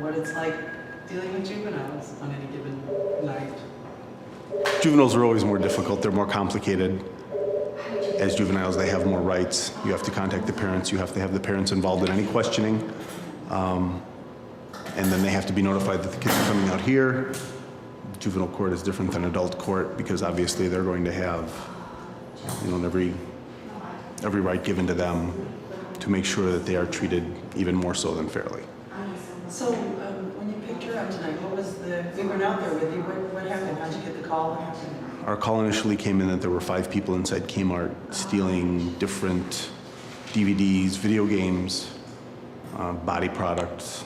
what it's like dealing with juveniles on any given night. Juveniles are always more difficult. They're more complicated. As juveniles, they have more rights. You have to contact the parents. You have to have the parents involved in any questioning. And then they have to be notified that the kids are coming out here. Juvenile court is different than adult court because obviously they're going to have, you know, every right given to them to make sure that they are treated even more so than fairly. So when you picked her up tonight, what was we weren't out there with you. What happened? How'd you get the call? What happened? Our call initially came in that there were 5 people inside Kmart stealing different DVDs, video games, body products.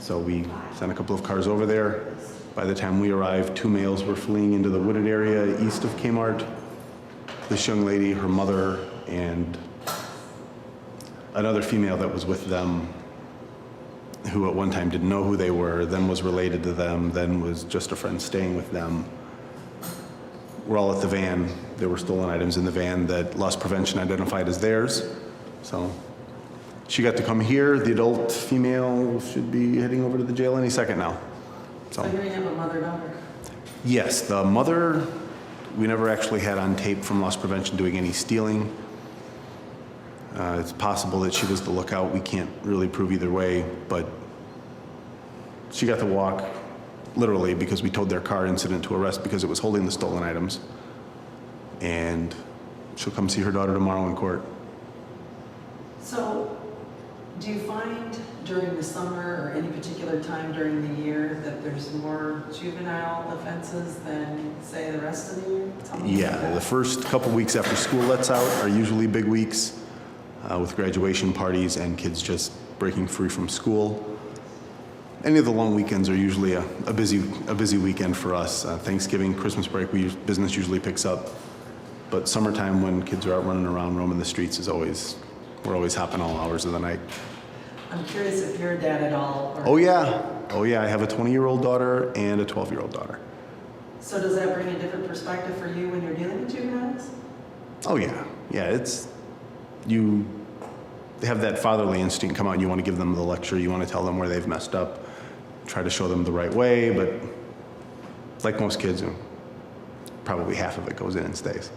So we sent a couple of cars over there. By the time we arrived, 2 males were fleeing into the wooded area east of Kmart. This young lady, her mother, and another female that was with them, who at one time didn't know who they were, then was related to them, then was just a friend staying with them. We're all at the van. There were stolen items in the van that loss prevention identified as theirs. So she got to come here. The adult female should be heading over to the jail any second now. So here you have a mother-daughter. Yes, the mother, we never actually had on tape from loss prevention doing any stealing. It's possible that she was the lookout. We can't really prove either way, but she got to walk literally because we towed their car incident to arrest because it was holding the stolen items. And she'll come see her daughter tomorrow in court. So do you find during the summer or any particular time during the year that there's more juvenile offenses than, say, the rest of the year? Yeah, the first couple weeks after school lets out are usually big weeks with graduation parties and kids just breaking free from school. Any of the long weekends are usually a busy weekend for us. Thanksgiving, Christmas break, business usually picks up. But summertime when kids are out running around, roaming the streets we're always hopping all hours of the night. I'm curious if you're a dad at all. Or Oh yeah, I have a 20-year-old daughter and a 12-year-old daughter. So does that bring a different perspective for you when you're dealing with juveniles? Oh yeah, they have that fatherly instinct come out and you want to give them the lecture, you want to tell them where they've messed up, try to show them the right way, but like most kids, probably half of it goes in and stays.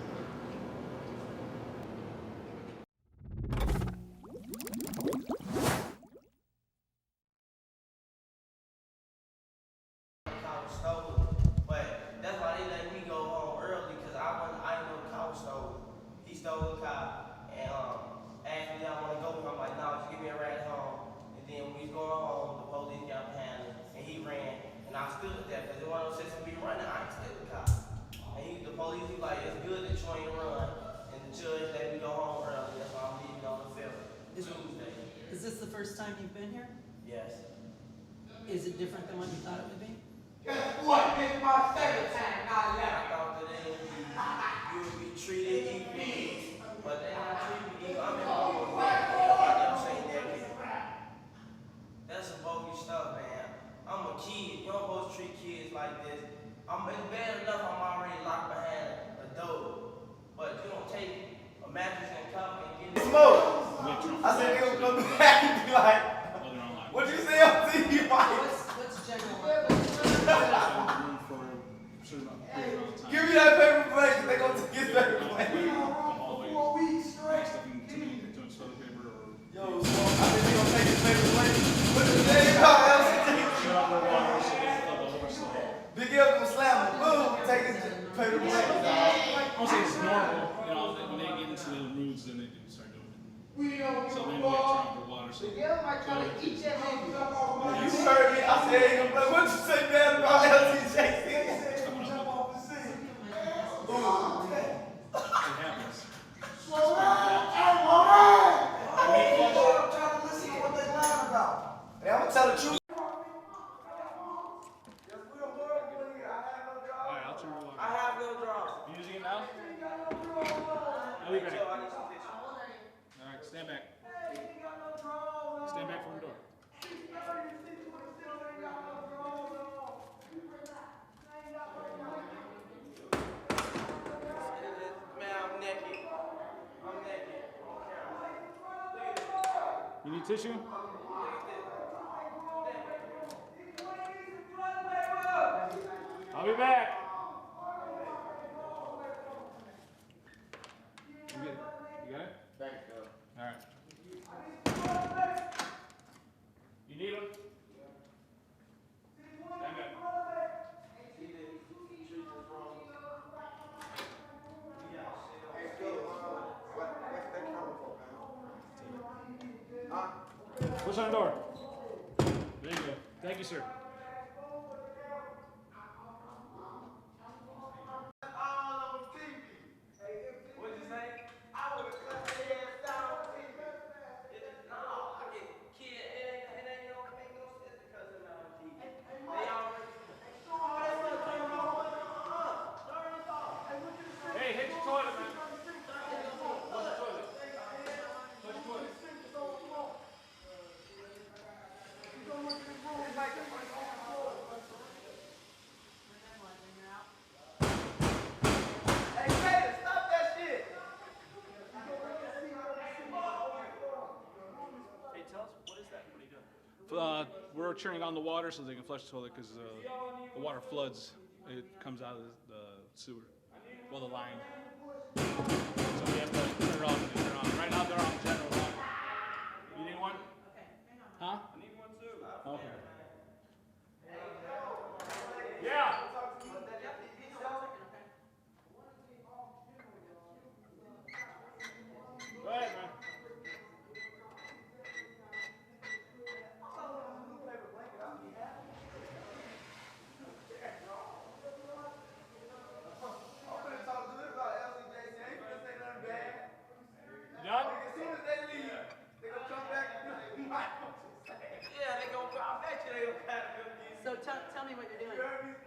Is this the first time you've been here? Yes. Is it different than what you thought it would be? Guess what? This is my second time I left. I thought that you would be treated equally, but they're not treating me equal. I'm in love with that's some bogus stuff, man. I'm a kid. You don't supposed to treat kids like this. It's bad enough I'm already locked behind a door, but you don't take a mattress and cup and get it. Smoke! I said they gonna come back and be like, what'd you say on TV, Mike? What's general? Give me that paper plate, they gonna take his paper plate. For 4 weeks straight. Yo, so I think they gonna take his paper plate. What the hell else? Big L gonna slam him. Boom, take his paper plate. I don't say it's normal, you know, when they get into the moods, then they do start doing it. So maybe we have to drop the water. So You heard me, I said, what you say bad about LTJ? Jump off the seat. it happens. Slow down, I'm trying to listen to what they lying about. Hey, I'm gonna tell the truth. Alright, I'll turn the water. I have no draws. You using it now? I'll leave it. Alright, stand back. Stand back from the door. Man, I'm naked. You need tissue? I'll be back. You get it? You got it? Thank you. All right. You need them? Stand back. Push on the door. There you go. Thank you, sir. What'd you say? I would have cut their ass down on TV. No, I get kid, it ain't no sense because of on TV. They already. Turn it off. Hey, hit your toilet, man. What's the toilet? What's the toilet? Hey, Taylor, stop that shit. Hey, tell us, what is that? What are you doing? We're turning on the water so they can flush the toilet because the water floods. It comes out of the sewer, well, the line. So we have to turn it off and turn it on. Right now they're on general lock. You need one? Huh? I need one too. Okay. Yeah. Go ahead, man. Done? As soon as they leave, they gonna come back and do yeah, they gonna come. I bet you they gonna kind of So tell me what you're doing.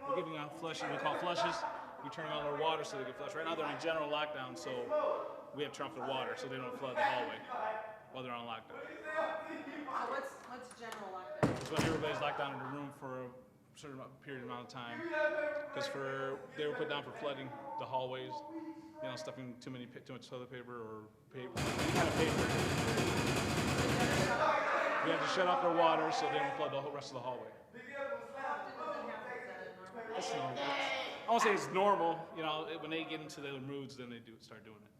We're giving out flushes, we call flushes. We're turning on their water so they can flush. Right now they're in general lockdown, so we have to turn off their water so they don't flood the hallway while they're on lockdown. So what's general lockdown? It's when everybody's locked down in a room for a certain period amount of time. Because they were put down for flooding the hallways, you know, stuffing too much toilet paper or paper, any kind of paper. We had to shut off their water so they don't flood the whole rest of the hallway. It's normal. I won't say it's normal, you know, when they get into their moods, then they start doing it.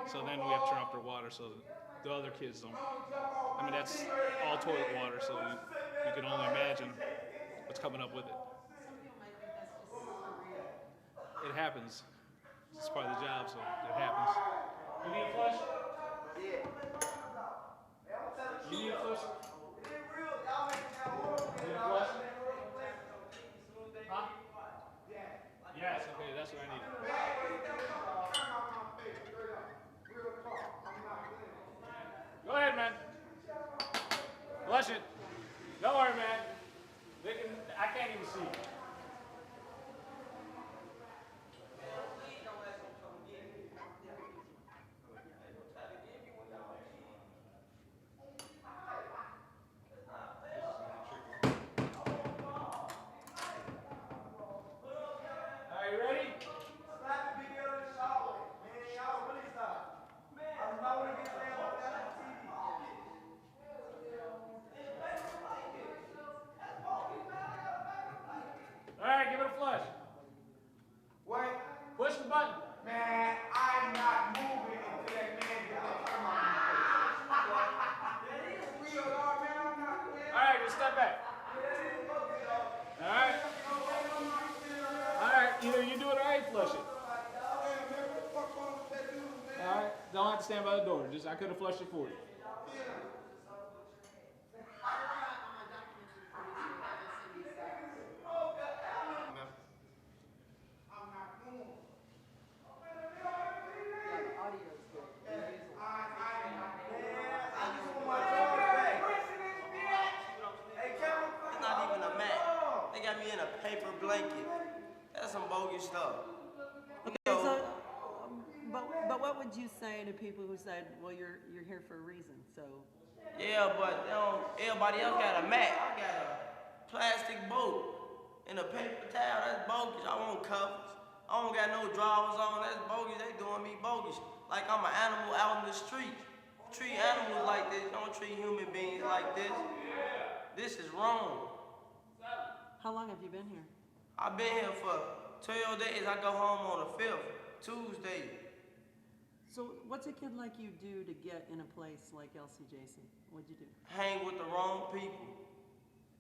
So then we have to turn off their water so the other kids don't. I mean, that's all toilet water, so you can only imagine what's coming up with it. Some people might think that's just surreal. It happens. It's part of the job, so it happens. You need a flush? Yeah. You need a flush? It ain't real. Y'all making that horrible. You need a flush? Huh? Yes, okay, that's what I need. Go ahead, man. Flush it. Don't worry, man. I can't even see. Are you ready? Slap the video in the shower. Man, y'all really stop. Man, I'm not gonna get slammed off that TV. All right, give it a flush. Wait. Push the button. Man, I'm not moving until that man gets that camera on my face. That is real, dog, man. I'm not. All right, just step back. All right. All right, either you do it or I flush it. All right, don't have to stand by the door. Just I could have flushed it for you. It's not even a mat. They got me in a paper blanket. That's some bogus stuff. Okay, so, but what would you say to people who said, well, you're here for a reason, so? Yeah, but everybody else got a mat. I got a plastic boat and a paper towel. That's bogus. I want covers. I don't got no drawers on. That's bogus. They doing me bogus. Like I'm an animal out in the street. Treat animals like this. Don't treat human beings like this. This is wrong. How long have you been here? I've been here for 12 days. I go home on the 5th, Tuesday. So what's a kid like you do to get in a place like LCJC? What'd you do? Hang with the wrong people.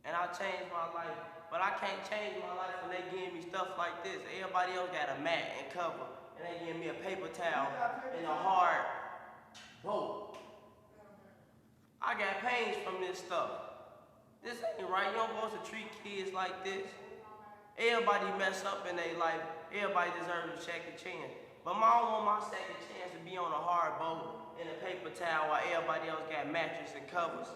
And I changed my life. But I can't change my life when they give me stuff like this. Everybody else got a mat and cover. And they give me a paper towel and a hard boat. I got pains from this stuff. This ain't right. You don't supposed to treat kids like this. Everybody mess up in their life. Everybody deserves a second chance. But I don't want my second chance to be on a hard boat in a paper towel while everybody else got mattress and covers.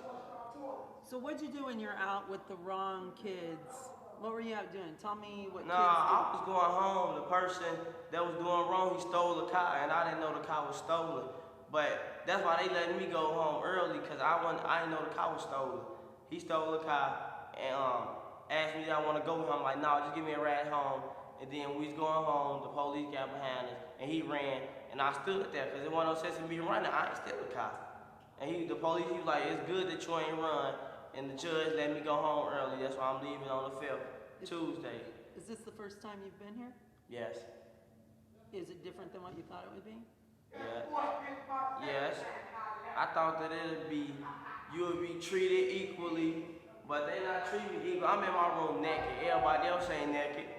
So what'd you do when you're out with the wrong kids? What were you out doing? Tell me what Nah, kids I was going home. The person that was doing wrong, he stole a car, and I didn't know the car was stolen. But that's why they let me go home early, because I didn't know the car was stolen. He stole the car and asked me if I want to go with him. I'm like, no, just give me a ride home. And then we was going home, the police got behind us, and he ran, and I stood there, because it wasn't no sense in me running. I ain't steal the car. And the police, he was like, it's good that you ain't run. And the judge let me go home early. That's why I'm leaving on the 5th, Tuesday. Is this the first time you've been here? Yes. Is it different than what you thought it would be? Yes. Yes. I thought that you would be treated equally, but they not treating me equal. I'm in my room naked. Everybody else ain't naked.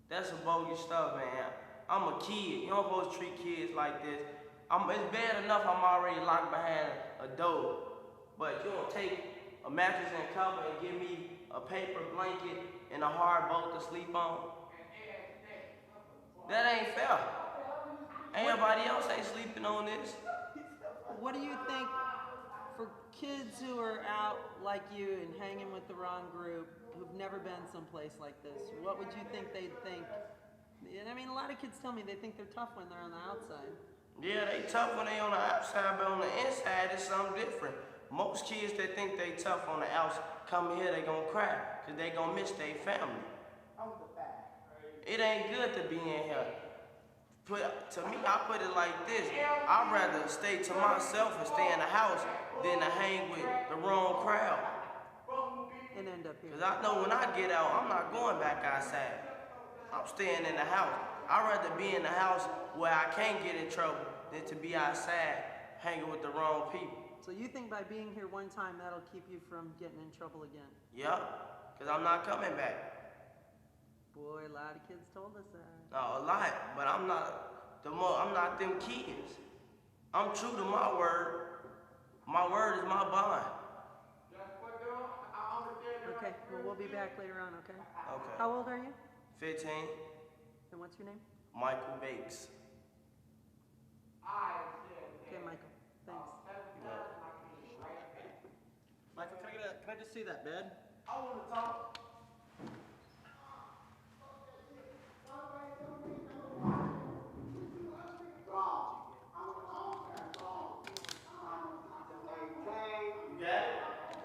That's some bogus stuff, man. I'm a kid. You don't supposed to treat kids like this. It's bad enough I'm already locked behind a door. But you don't take a mattress and cover and give me a paper blanket and a hard boat to sleep on. That ain't fair. Everybody else ain't sleeping on this. What do you think for kids who are out like you and hanging with the wrong group, who've never been someplace like this, what would you think they'd think? I mean, a lot of kids tell me they think they're tough when they're on the outside. Yeah, they tough when they on the outside, but on the inside it's something different. Most kids that think they tough on the outside come here, they gonna cry, cause they gonna miss their family. It ain't good to be in here. To me, I put it like this. I'd rather stay to myself and stay in the house than to hang with the wrong crowd. And end up here. Cause I know when I get out, I'm not going back outside. I'm staying in the house. I'd rather be in the house where I can't get in trouble than to be outside hanging with the wrong people. So you think by being here one time, that'll keep you from getting in trouble again? Yep, cause I'm not coming back. Boy, a lot of kids told us that. No, a lot, but I'm not them kids. I'm true to my word. My word is my bond. Okay, well, we'll be back later on, okay? Okay. How old are you? 15, And what's your name? Michael Bates. Okay, Michael. Thanks. Michael, can I just see that bed?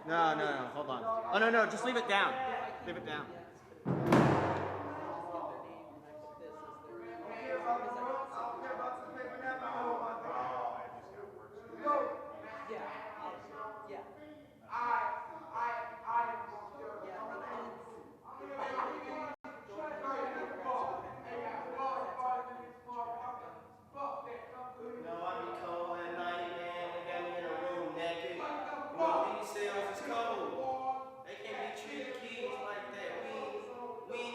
No, hold on. Oh, no, just leave it down. Leave it down. Cells is cold. They can't be treating kids like that. We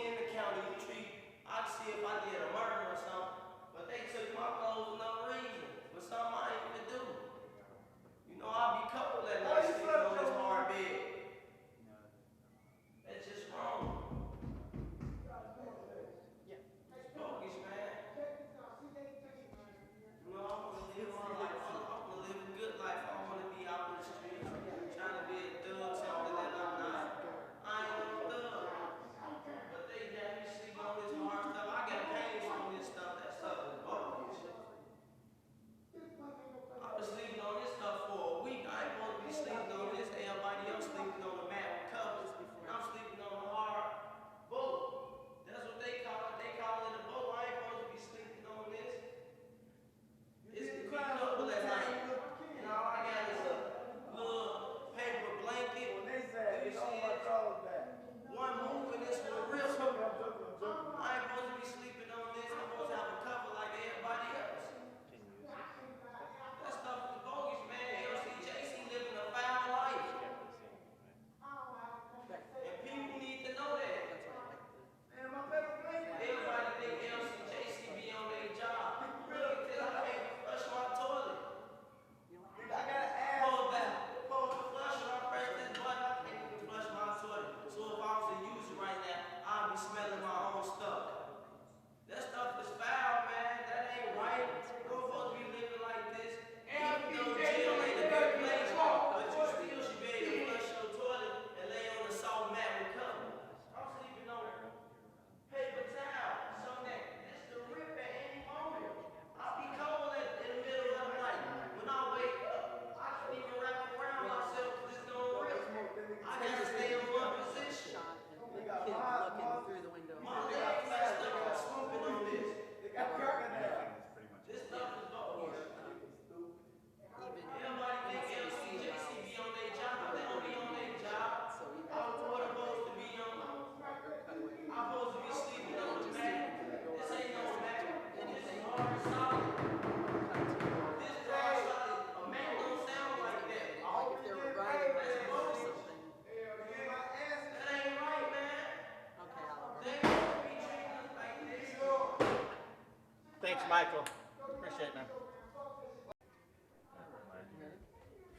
Thanks, Michael. Appreciate it, man.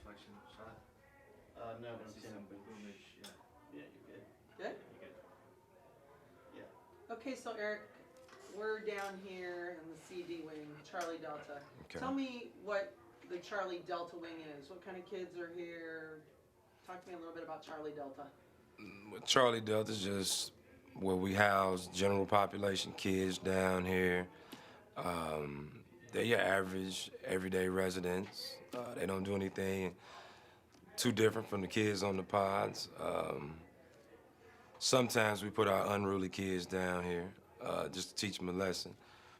Reflection shot. No, but I'm See seeing some it. boomage. Yeah. Yeah, you're good. Good? You good? Yeah. Okay, so Eric, we're down here in the CD wing, Charlie Delta. Okay. Tell me what the Charlie Delta wing is. What kind of kids are here? Talk to me a little bit about Charlie Delta. Well, Charlie Delta is just where we house general population kids down here. They're your average, everyday residents. They don't do anything too different from the kids on the pods. Sometimes we put our unruly kids down here just to teach them a lesson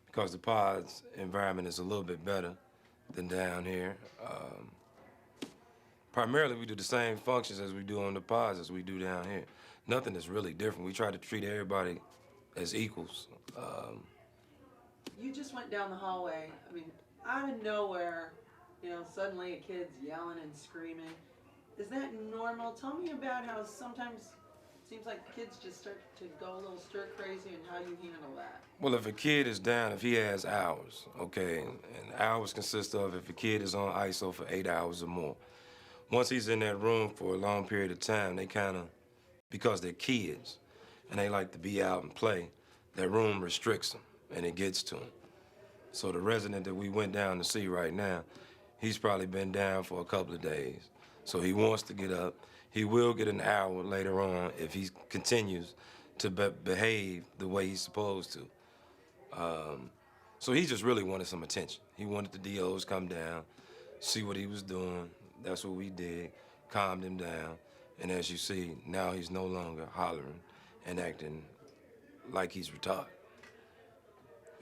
because the pods environment is a little bit better than down here. Primarily, we do the same functions as we do on the pods as we do down here. Nothing is really different. We try to treat everybody as equals. You just went down the hallway. I mean, out of nowhere, you know, suddenly a kid's yelling and screaming. Is that normal? Tell me about how sometimes it seems like kids just start to go a little stir crazy and how you handle that. Well, if a kid is down, if he has hours, okay, and hours consist of if a kid is on ISO for 8 hours or more. Once he's in that room for a long period of time, they kind of, because they're kids and they like to be out and play, that room restricts them and it gets to them. So the resident that we went down to see right now, he's probably been down for a couple of days. So he wants to get up. He will get an hour later on if he continues to behave the way he's supposed to. So he just really wanted some attention. He wanted the DOs come down, see what he was doing. That's what we did, calmed him down. And as you see, now he's no longer hollering and acting like he's retarded.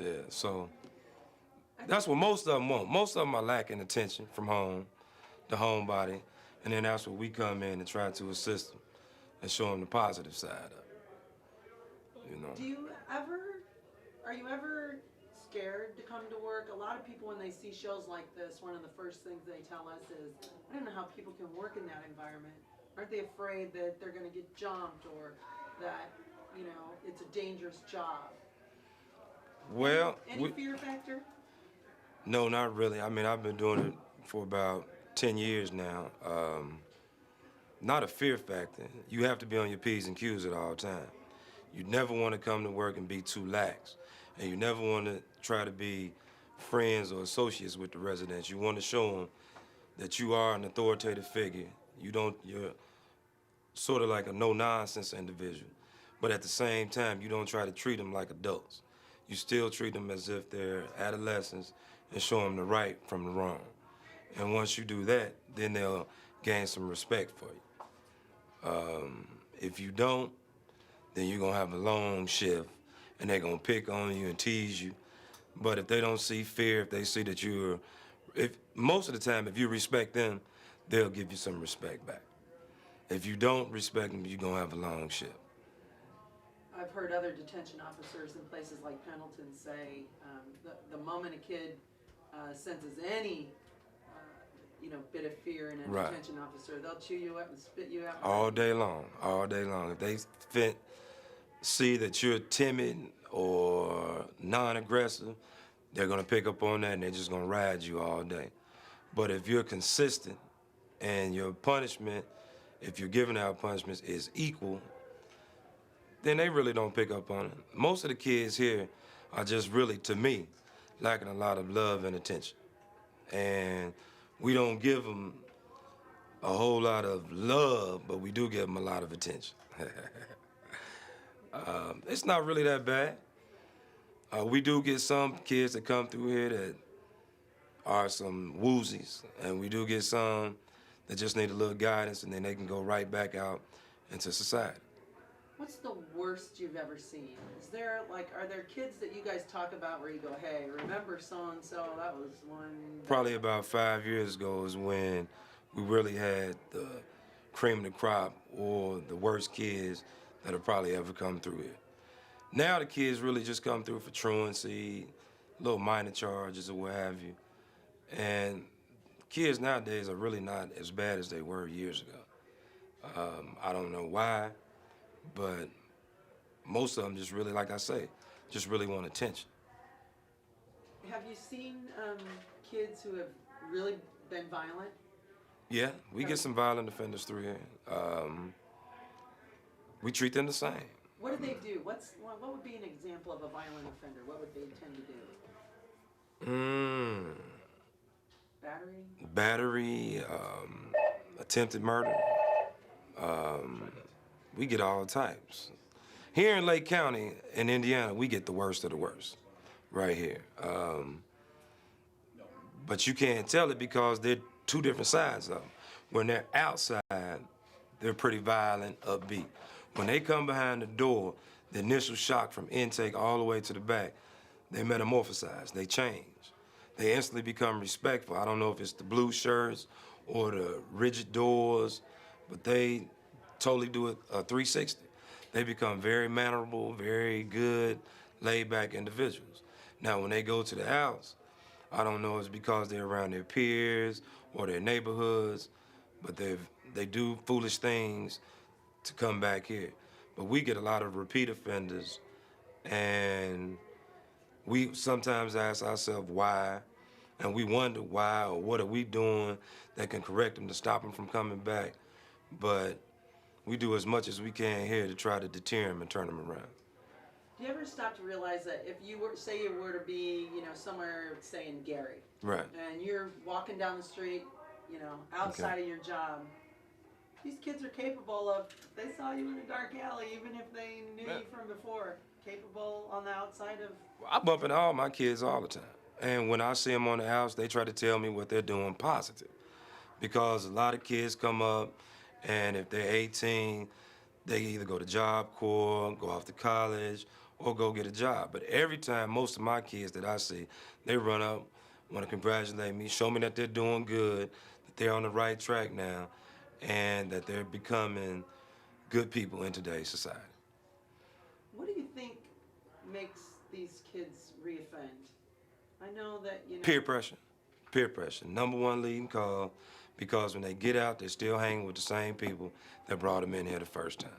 Yeah, so that's what most of them want. Most of them are lacking attention from home, the homebody, and then that's what we come in and try to assist them and show them the positive side of it, you know. Are you ever scared to come to work? A lot of people, when they see shows like this, one of the first things they tell us is, I don't know how people can work in that environment. Aren't they afraid that they're gonna get jumped or that, you know, it's a dangerous job? Well, Any fear factor? no, not really. I mean, I've been doing it for about 10 years now. Not a fear factor. You have to be on your P's and Q's at all times. You never want to come to work and be too lax. And you never want to try to be friends or associates with the residents. You want to show them that you are an authoritative figure. You're sort of like a no-nonsense individual. But at the same time, you don't try to treat them like adults. You still treat them as if they're adolescents and show them the right from the wrong. And once you do that, then they'll gain some respect for you. If you don't, then you're gonna have a long shift and they're gonna pick on you and tease you. But if they don't see fear, if they see that most of the time, if you respect them, they'll give you some respect back. If you don't respect them, you're gonna have a long shift. I've heard other detention officers in places like Pendleton say the moment a kid senses any bit of fear in a Right. detention officer, they'll chew you up and spit you out. All day long, all day long. If they see that you're timid or non-aggressive, they're gonna pick up on that and they're just gonna ride you all day. But if you're consistent and your punishment, if you're giving out punishments, is equal, then they really don't pick up on it. Most of the kids here are just really, to me, lacking a lot of love and attention. And we don't give them a whole lot of love, but we do give them a lot of attention. It's not really that bad. We do get some kids that come through here that are some woozies, and we do get some that just need a little guidance, and then they can go right back out into society. What's the worst you've ever seen? Are there kids that you guys talk about where you go, hey, remember so-and-so, that was one... Probably about 5 years ago is when we really had the cream of the crop or the worst kids that have probably ever come through here. Now the kids really just come through for truancy, little minor charges or what have you. And kids nowadays are really not as bad as they were years ago. I don't know why, but most of them just really, like I say, just really want attention. Have you seen kids who have really been violent? Yeah, we get some violent offenders through here. We treat them the same. What do they do? What would be an example of a violent offender? What would they tend to do? Battery? Battery, attempted murder. We get all types. Here in Lake County, in Indiana, we get the worst of the worst, right here. But you can't tell it because they're two different sides of them. When they're outside, they're pretty violent, upbeat. When they come behind the door, the initial shock from intake all the way to the back, they metamorphosize, they change. They instantly become respectful. I don't know if it's the blue shirts or the rigid doors, but they totally do a 360. They become very mannerable, very good, laid-back individuals. Now, when they go to the house, I don't know if it's because they're around their peers or their neighborhoods, but they do foolish things to come back here. But we get a lot of repeat offenders, and we sometimes ask ourselves why, and we wonder why or what are we doing that can correct them to stop them from coming back. But we do as much as we can here to try to deter them and turn them around. Do you ever stop to realize that if you were, say you were to be, somewhere, say in Gary, Right. and you're walking down the street, outside of your job, these kids are capable of, they saw you in a dark alley, even if they knew you from before, capable on the outside of... I bump into all my kids all the time. And when I see them on the house, they try to tell me what they're doing positive. Because a lot of kids come up, and if they're 18, they either go to Job Corps, go off to college, or go get a job. But every time, most of my kids that I see, they run up, want to congratulate me, show me that they're doing good, that they're on the right track now, and that they're becoming good people in today's society. What do you think makes these kids reoffend? I know that, Peer pressure. Peer pressure. Number one leading cause, because when they get out, they're still hanging with the same people that brought them in here the first time.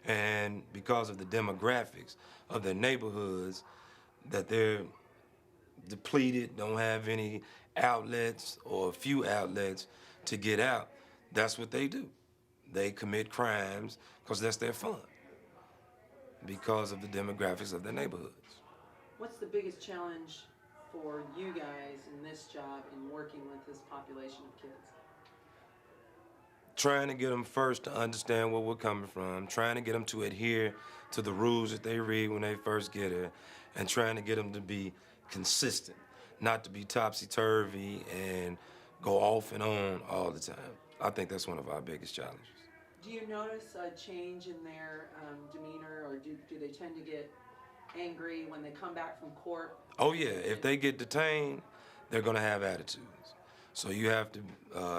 And because of the demographics of their neighborhoods, that they're depleted, don't have any outlets or a few outlets to get out, that's what they do. They commit crimes because that's their fun, because of the demographics of their neighborhoods. What's the biggest challenge for you guys in this job in working with this population of kids? Trying to get them first to understand where we're coming from, trying to get them to adhere to the rules that they read when they first get here, and trying to get them to be consistent, not to be topsy-turvy and go off and on all the time. I think that's one of our biggest challenges. Do you notice a change in their demeanor, or do they tend to get angry when they come back from court? Oh yeah, if they get detained, they're gonna have attitudes. So you have to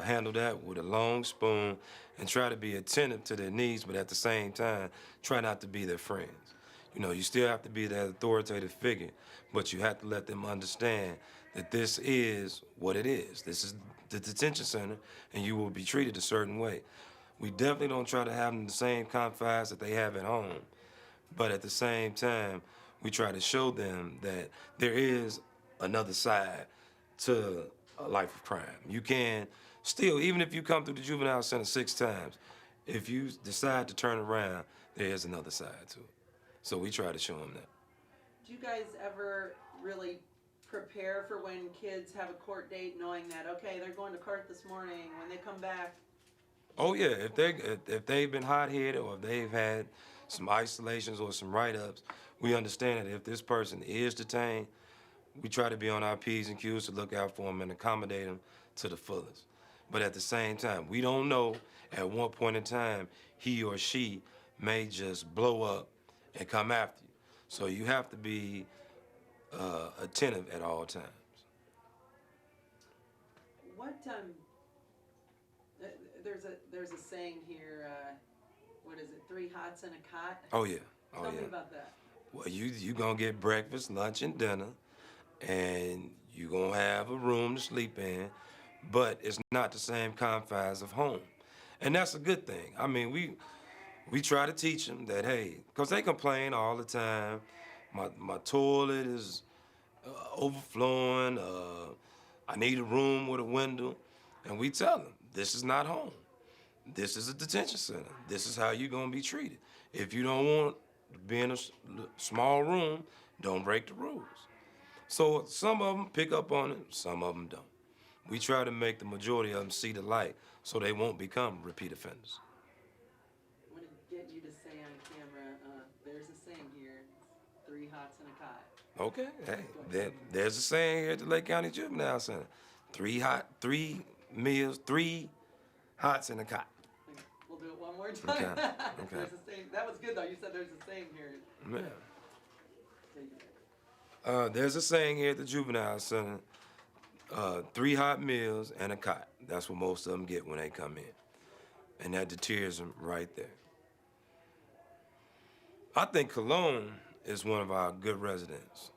handle that with a long spoon and try to be attentive to their needs, but at the same time, try not to be their friends. You still have to be that authoritative figure, but you have to let them understand that this is what it is. This is the detention center, and you will be treated a certain way. We definitely don't try to have them the same confines that they have at home, but at the same time, we try to show them that there is another side to a life of crime. You can still, even if you come through the juvenile center 6 times, if you decide to turn around, there is another side to it. So we try to show them that. Do you guys ever really prepare for when kids have a court date, knowing that, okay, they're going to court this morning, when they come back? Oh yeah, if they've been hot-headed or if they've had some isolations or some write-ups, we understand that if this person is detained, we try to be on our P's and Q's to look out for them and accommodate them to the fullest. But at the same time, we don't know at what point in time he or she may just blow up and come after you. So you have to be attentive at all times. What, there's a saying here, what is it, 3 hots and a cot? Oh yeah, oh Tell yeah. me about that. Well, you gonna get breakfast, lunch, and dinner, and you gonna have a room to sleep in, but it's not the same confines of home. And that's a good thing. I mean, we try to teach them that, hey, because they complain all the time. My toilet is overflowing. I need a room with a window. And we tell them, this is not home. This is a detention center. This is how you're gonna be treated. If you don't want to be in a small room, don't break the rules. So some of them pick up on it, some of them don't. We try to make the majority of them see the light so they won't become repeat offenders. I'm gonna get you to say on camera, there's a saying here, 3 hots and a cot. Okay, hey, there's a saying here at the Lake County Juvenile Center. 3 meals, 3 hots in a cot. We'll do it one more time. Okay, okay. There's a saying. That was good though. You said there's a saying here. Yeah. Take it. There's a saying here at the Juvenile Center, 3 hot meals and a cot. That's what most of them get when they come in. And that deters them right there. I think Cologne is one of our good residents.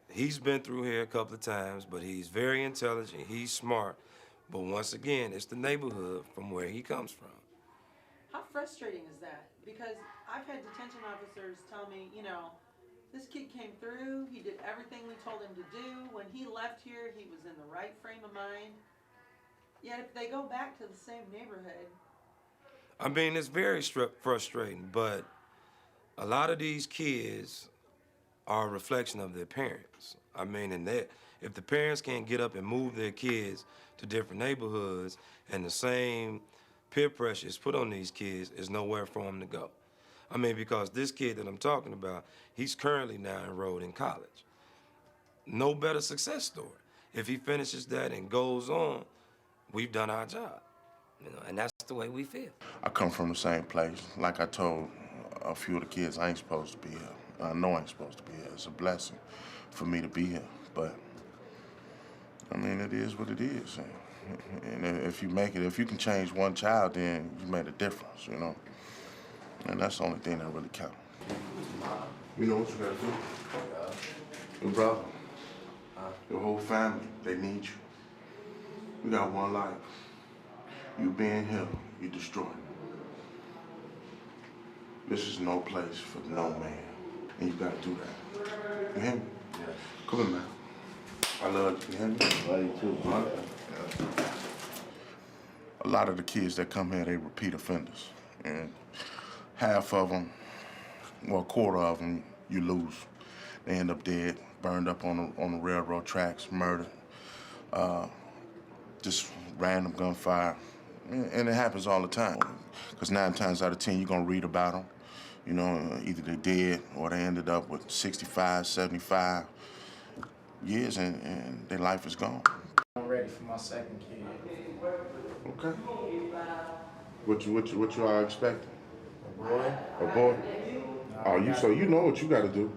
He's been through here a couple of times, but he's very intelligent, he's smart. But once again, it's the neighborhood from where he comes from. How frustrating is that? Because I've had detention officers tell me, you know, this kid came through, he did everything we told him to do. When he left here, he was in the right frame of mind. Yet if they go back to the same neighborhood. I mean, it's very frustrating, but a lot of these kids are a reflection of their parents. I mean, and that if the parents can't get up and move their kids to different neighborhoods and the same peer pressure is put on these kids, there's nowhere for them to go. I mean, because this kid that I'm talking about, he's currently now enrolled in college. No better success story. If he finishes that and goes on, we've done our job. You know, and that's the way we feel. I come from the same place. Like I told a few of the kids, I ain't supposed to be here. I know I ain't supposed to be here. It's a blessing for me to be here, but I mean, it is what it is. And if you make it, if you can change one child, then you made a difference, you know? And that's the only thing that really counts. You know what you gotta do? Your brother, your whole family, they need you. You got one life. You being here, you destroy it. This is no place for no man. And you gotta do that. You hear me? Yes. Come here, man. I love you. You hear me? I love you too. Yeah. A lot of the kids that come here, they repeat offenders. And half of them, well, a quarter of them, you lose. They end up dead, burned up on the railroad tracks, murdered. Just random gunfire. And it happens all the time. Because 9 times out of 10, you're gonna read about them. You know, either they dead or they ended up with 65, 75 years and their life is gone. I'm ready for my second kid. Okay. What you all expecting? A boy? A boy? Oh, so you know what you gotta do.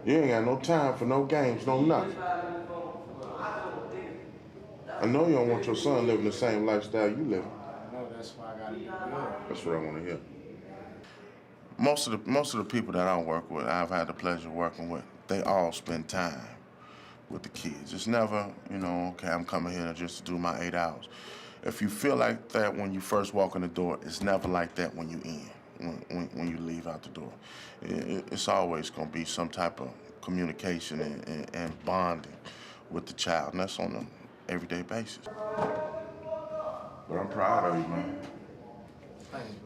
You ain't got no time for no games, no nothing. I know you don't want your son living the same lifestyle you live. I know, that's why I gotta do good. That's what I want to hear. Most of the people that I work with, I've had the pleasure of working with, they all spend time with the kids. It's never, you know, okay, I'm coming here just to do my 8 hours. If you feel like that when you first walk in the door, it's never like that when you in, when you leave out the door. It's always going to be some type of communication and bonding with the child, and that's on an everyday basis. But I'm proud of you, man.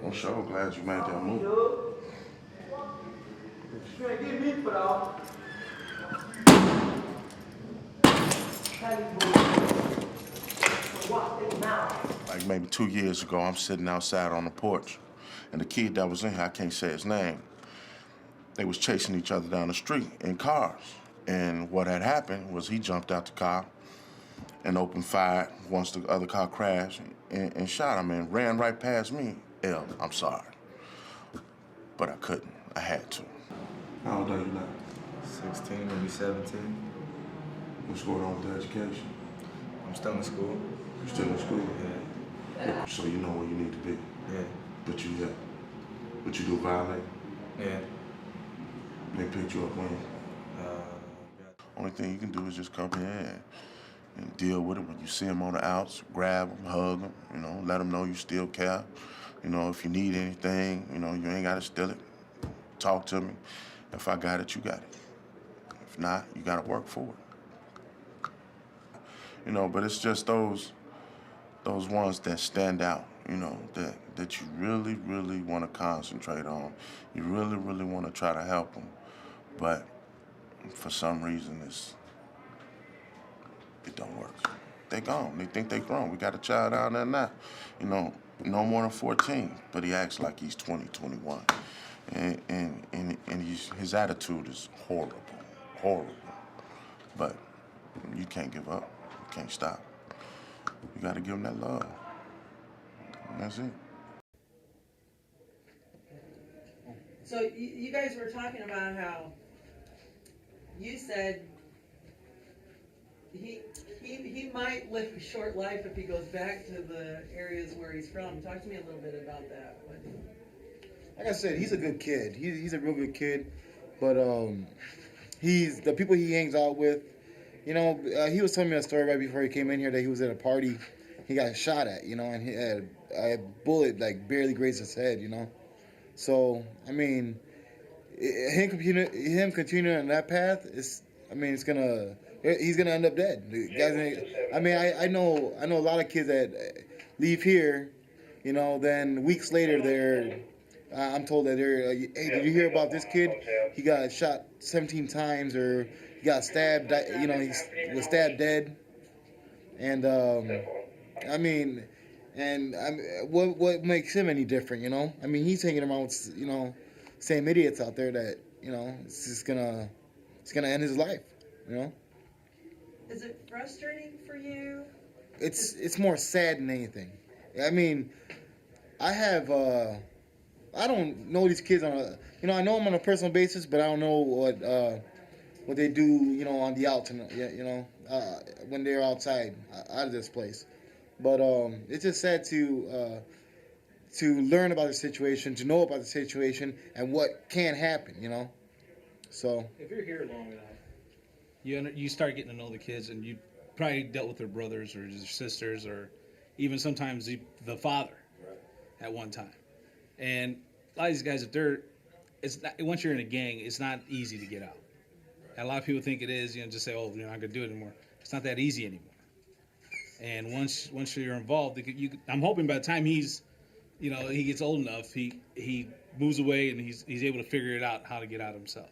I'm so glad you made that move. Like maybe 2 years ago, I'm sitting outside on the porch, and the kid that was in here, I can't say his name, they was chasing each other down the street in cars. And what had happened was he jumped out the car and opened fire once the other car crashed and shot him and ran right past me. I'm sorry, but I couldn't. I had to. How old are you now? 16, maybe 17. What's going on with the education? I'm still in school. You still in school? Yeah. So you know where you need to be. Yeah. But you do violate? Yeah. They picked you up when? Only thing you can do is just come here and deal with it. When you see them on the outs, grab them, hug them, you know, let them know you still care. You know, if you need anything, you know, you ain't got to steal it. Talk to me. If I got it, you got it. If not, you got to work for it. You know, but it's just those ones that stand out, you know, that you really, really want to concentrate on. You really, really want to try to help them. But for some reason, it don't work. They gone. They think they grown. We got a child down there now, you know, no more than 14, but he acts like he's 20, 21. And his attitude is horrible, horrible. But you can't give up. You can't stop. You got to give him that love. And that's it. So you guys were talking about how you said he might live a short life if he goes back to the areas where he's from. Talk to me a little bit about that. Like I said, he's a good kid. He's a real good kid, but he's the people he hangs out with. You know, he was telling me a story right before he came in here that he was at a party, he got shot at, you know, and he had a bullet like barely grazed his head, you know. So I mean, him continuing on that path is, I mean, he's gonna end up dead. I mean, I know a lot of kids that leave here, you know, then weeks later they're. I'm told that hey, did you hear about this kid? He got shot 17 times, or he got stabbed. You know, he was stabbed dead. And I mean, what makes him any different? You know, I mean, he's hanging around with, you know, same idiots out there that, you know, it's gonna end his life. You know. Is it frustrating for you? It's more sad than anything. I mean, I don't know these kids on a, you know, I know them on a personal basis, but I don't know what they do, you know, on the out, you know, when they're outside, out of this place. But it's just sad to learn about the situation, to know about the situation, and what can happen, you know. So If you're here long enough, you start getting to know the kids, and you probably dealt with their brothers or their sisters, or even sometimes the father at one time. And a lot of these guys, once you're in a gang, it's not easy to get out. And a lot of people think it is, you know, just say, oh, you're not gonna do it anymore. It's not that easy anymore. And once you're involved, I'm hoping by the time he's, you know, he gets old enough, he moves away and he's able to figure it out how to get out himself.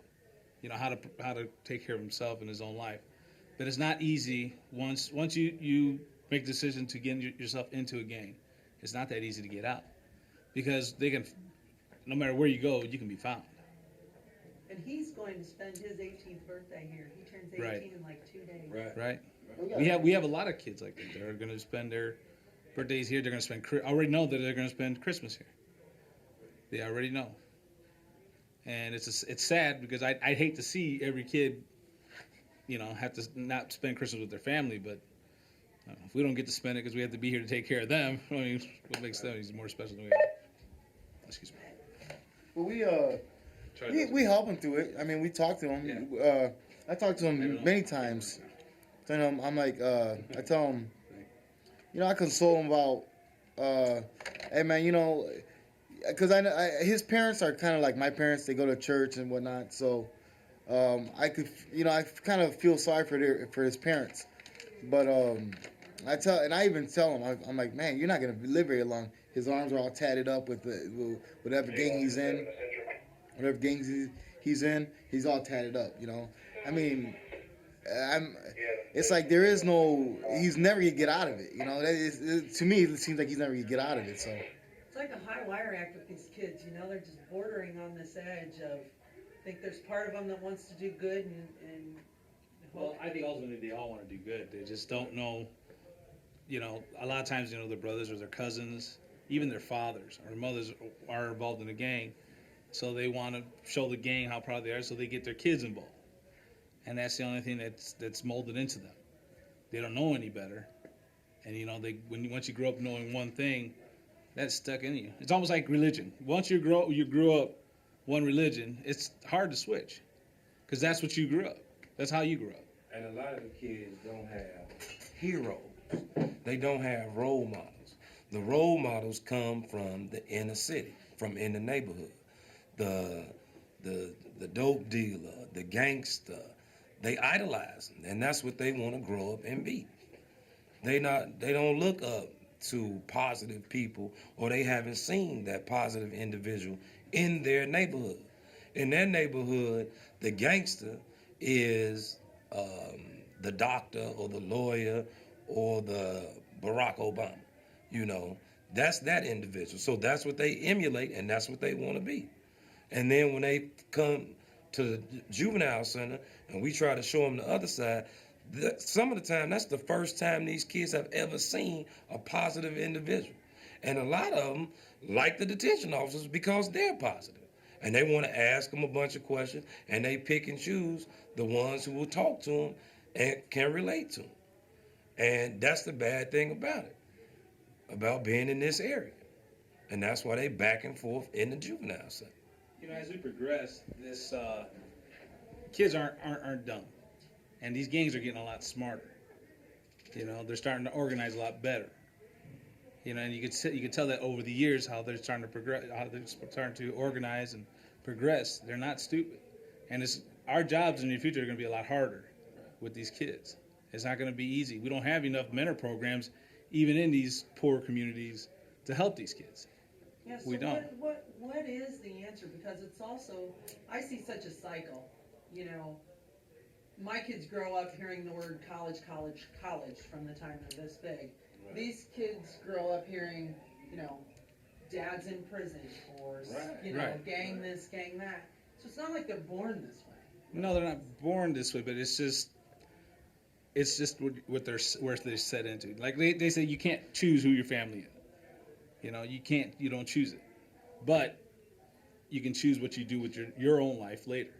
You know, how to take care of himself in his own life. But it's not easy once you make the decision to get yourself into a gang. It's not that easy to get out, because they can, no matter where you go, you can be found. And he's going to spend his 18th birthday here. He turns 18 Right. in like 2 days. Right. We have a lot of kids like that. They're going to spend their birthdays here. They're going to spend. Already know that they're going to spend Christmas here. They already know. And it's sad, because I'd hate to see every kid, you know, have to not spend Christmas with their family. But if we don't get to spend it because we have to be here to take care of them, I mean, what makes them more special than we are? Excuse me. Well, we help him through it. I mean, we talk to him. Yeah. I talk to him many times. So, you know, I'm like, I tell him, you know, I console him about, hey man, you know, because his parents are kind of like my parents. They go to church and whatnot. So I could, you know, I kind of feel sorry for his parents. But I even tell him, I'm like, man, you're not gonna live very long. His arms are all tatted up with whatever gang he's in. Whatever gangs he's in, he's all tatted up, you know. I mean, it's like he's never gonna get out of it, you know. To me, it seems like he's never gonna get out of it. So It's like a high wire act with these kids, you know. They're just bordering on this edge of, think there's part of them that wants to do good and Well, I think ultimately they all want to do good. They just don't know, you know, a lot of times, you know, their brothers or their cousins, even their fathers or mothers are involved in a gang. So they want to show the gang how proud they are, so they get their kids involved. And that's the only thing that's molded into them. They don't know any better. And, you know, once you grow up knowing one thing, that's stuck in you. It's almost like religion. Once you grew up one religion, it's hard to switch, because that's what you grew up. That's how you grew up. And a lot of the kids don't have heroes. They don't have role models. The role models come from the inner city, from in the neighborhood. The dope dealer, the gangster, they idolize them, and that's what they want to grow up and be. They don't look up to positive people, or they haven't seen that positive individual in their neighborhood. In their neighborhood, the gangster is the doctor or the lawyer or the Barack Obama. You know, that's that individual. So that's what they emulate, and that's what they want to be. And then when they come to the juvenile center and we try to show them the other side, some of the time that's the first time these kids have ever seen a positive individual. And a lot of them like the detention officers because they're positive. And they want to ask them a bunch of questions, and they pick and choose the ones who will talk to them and can relate to them. And that's the bad thing about it, about being in this area. And that's why they back and forth in the juvenile center. You know, as we progress, this kids aren't dumb, and these gangs are getting a lot smarter. You know, they're starting to organize a lot better. You know, and you could tell that over the years how they're starting to progress, how they're starting to organize and progress. They're not stupid, and our jobs in the future are going to be a lot harder with these kids. It's not going to be easy. We don't have enough mentor programs, even in these poor communities, to help these kids. Yeah, so We don't. What is the answer? Because it's also, I see such a cycle. You know, my kids grow up hearing the word college, college, college from the time they're this big. Right. These kids grow up hearing, you know, dad's in prison, or, you know, right, gang this, gang that. So it's not like they're born this way. No, they're not born this way, but it's just what they're set into. Like they say, you can't choose who your family is. You know, you don't choose it, but you can choose what you do with your own life later.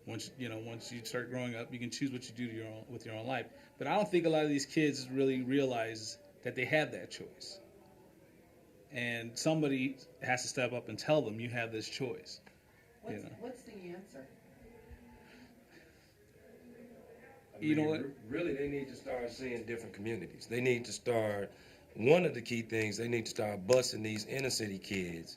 Once you start growing up, you can choose what you do with your own life. But I don't think a lot of these kids really realize that they have that choice. And somebody has to step up and tell them you have this choice. What's the answer? You know what? Really, they need to start seeing different communities. They need to start, one of the key things, they need to start busting these inner city kids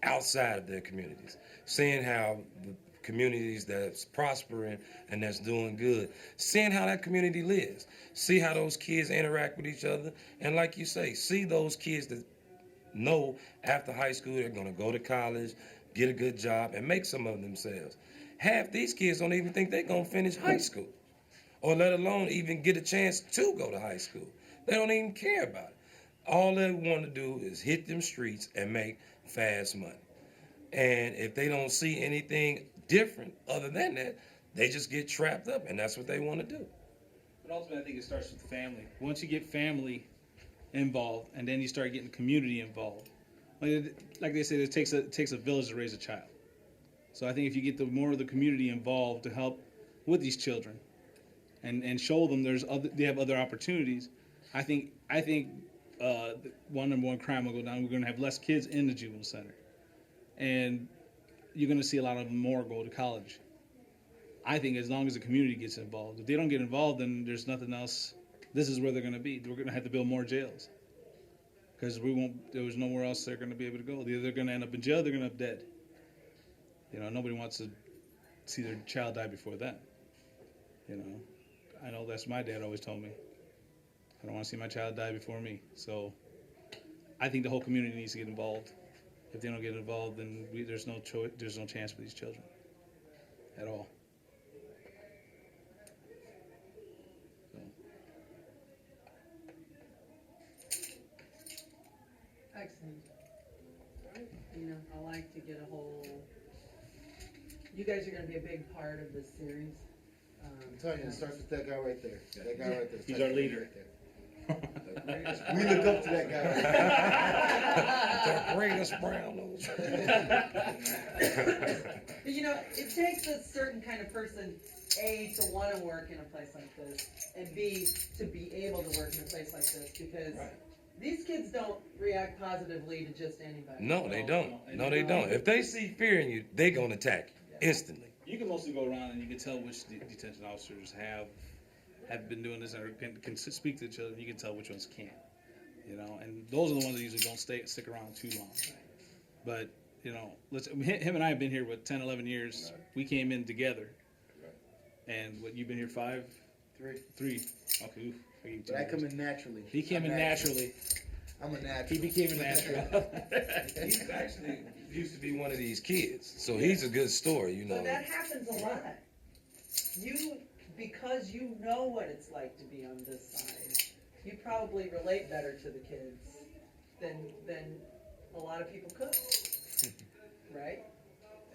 outside of their communities, seeing how the communities that's prospering and that's doing good, seeing how that community lives, see how those kids interact with each other, and like you say, see those kids that know after high school they're going to go to college, get a good job, and make some of themselves. Half these kids don't even think they're going to finish high school, or let alone even get a chance to go to high school. They don't even care about it. All they want to do is hit them streets and make fast money. And if they don't see anything different other than that, they just get trapped up, and that's what they want to do. But ultimately, I think it starts with family. Once you get family involved, and then you start getting community involved. Like they said, it takes a village to raise a child. So I think if you get more of the community involved to help with these children, and show them they have other opportunities, I think number one crime will go down. We're going to have less kids in the juvenile center, and you're going to see a lot of them more go to college. I think as long as the community gets involved. If they don't get involved, then there's nothing else. This is where they're going to be. We're going to have to build more jails because there's nowhere else they're going to be able to go. They're either going to end up in jail, they're going to end up dead. You know, nobody wants to see their child die before them. You know, I know that's my dad always told me. I don't want to see my child die before me. So I think the whole community needs to get involved. If they don't get involved, then there's no choice. There's no chance for these children at all. So. Excellent. You know, I like to get a whole. You guys are going to be a big part of this series. I'm telling you, it starts with that guy right there. That guy right there. He's our leader. We look up to that guy. The greatest brown nose. You know, it takes a certain kind of person, A, to want to work in a place like this, and B, to be able to work in a place like this, because these kids don't react positively to just anybody. No, they don't. No, they don't. If they see fear in you, they're going to attack you instantly. You can mostly go around and you can tell which detention officers have been doing this and can speak to each other. You can tell which ones can't. You know, and those are the ones that usually don't stick around too long. But, you know, him and I have been here, 10, 11 years. We came in together. And what, you've been here 5? 3. 3. Okay, oof, I gave you 2 But I come years. in naturally. He came in naturally. I'm a natural. He became a natural. He's actually used to be one of these kids, so he's a good story, you know. But that happens a lot. Because you know what it's like to be on this side, you probably relate better to the kids than a lot of people could, right?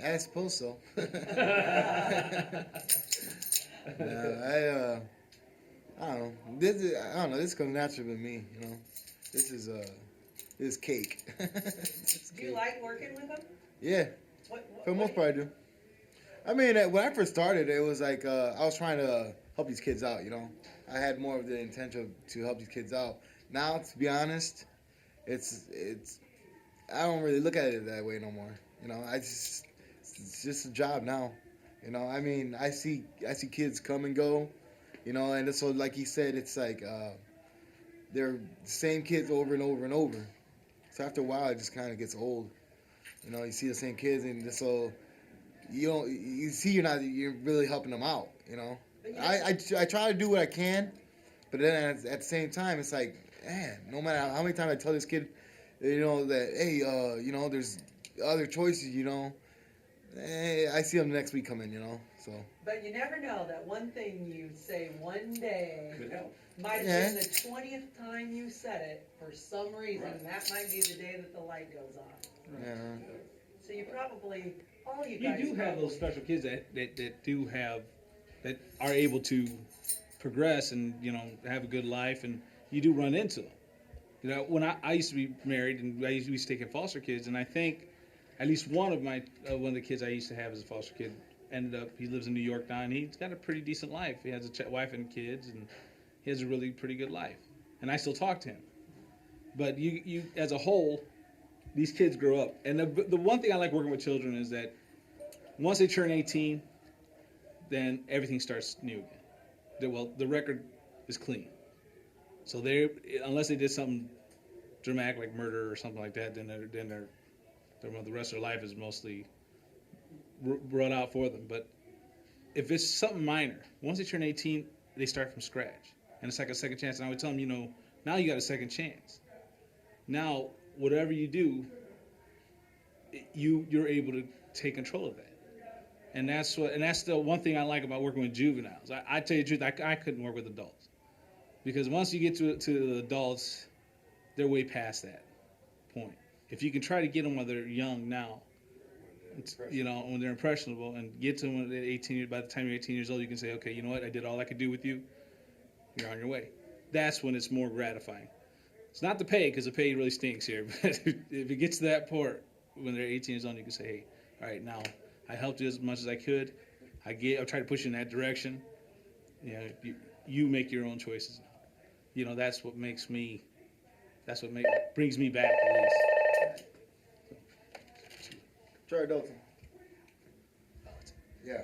I suppose so. No, I don't know. I don't know. This comes natural with me. You know, this is cake. Do you like working with them? Yeah, for the most part, I do. I mean, when I first started, it was like I was trying to help these kids out. You know, I had more of the intention to help these kids out. Now, to be honest, it's I don't really look at it that way no more. You know, it's just a job now. You know, I mean, I see kids come and go. You know, and so like he said, it's like they're the same kids over and over and over. So after a while, it just kind of gets old. You know, you see the same kids, and so you see you're really helping them out. You know, I try to do what I can, but then at the same time, it's like, man, no matter how many times I tell this kid, you know, that hey, you know, there's other choices, you know, I see them next week come in, you know, so. But you never know. That one thing you say one day might have been the 20th time you said it for some reason. Right. That might be the day that the light goes on. Right. Yeah. So you probably, all you You guys do have those special kids that are able to progress and, you know, have a good life, and you do run into them. You know, when I used to be married, and I used to take in foster kids, and I think at least one of the kids I used to have as a foster kid ended up, he lives in New York now, and he's got a pretty decent life. He has a wife and kids, and he has a really pretty good life. And I still talk to him. But you as a whole, these kids grow up. And the one thing I like working with children is that once they turn 18, then everything starts new again. The record is clean. So unless they did something dramatic like murder or something like that, then the rest of their life is mostly brought out for them. But if it's something minor, once they turn 18, they start from scratch, and it's like a second chance. And I would tell them, you know, now you got a second chance. Now whatever you do, you're able to take control of that. And that's the one thing I like about working with juveniles. I tell you the truth, I couldn't work with adults, because once you get to the adults, they're way past that point. If you can try to get them while they're young now, you know, when they're impressionable, and get to them when they're 18, by the time you're 18 years old, you can say, okay, you know what, I did all I could do with you. You're on your way. That's when it's more gratifying. It's not the pay, because the pay really stinks here. But if it gets to that point when they're 18 years old, you can say, hey, all right, now I helped you as much as I could. I tried to push you in that direction. You know, you make your own choices now. You know, that's what brings me back, at least. Try Dalton. Yeah.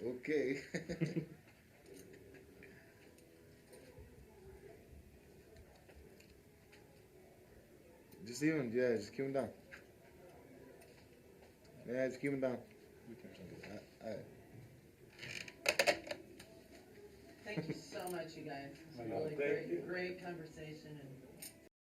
Okay. Just keep him down. Yeah, just keep him down. Thank you so much, you guys. It's a really great conversation, and